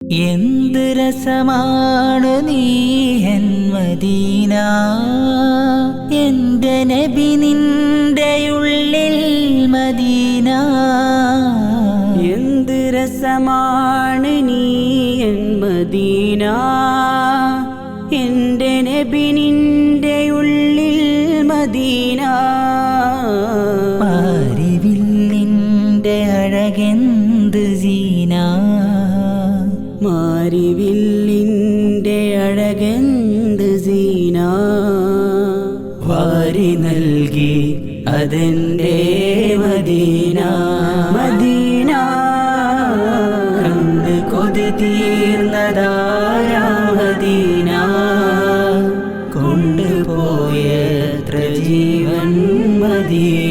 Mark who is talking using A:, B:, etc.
A: എന്ത് രസമാണ് നീ എൻ മദീന, എൻ്റെ നബി നിന്റെ ഉള്ളിൽ മദീന.
B: എന്ത് രസമാണ് നീ എൻ മദീന, എൻ്റെ നബി നിന്റെ ഉള്ളിൽ മദീന.
A: മാരിവില്ലിൻ്റെ അഴകെന്ത് സീന,
B: മാരിവില്ലിൻ്റെ അഴകെന്ത് സീന.
A: വാരി നൽകി അതെൻ്റെ മദീന.
B: മദീന
A: കണ്ട് കൊതി തീർന്നതാരാ മദീന, കൊണ്ടുപോയത്ര ജീവൻ മദീന.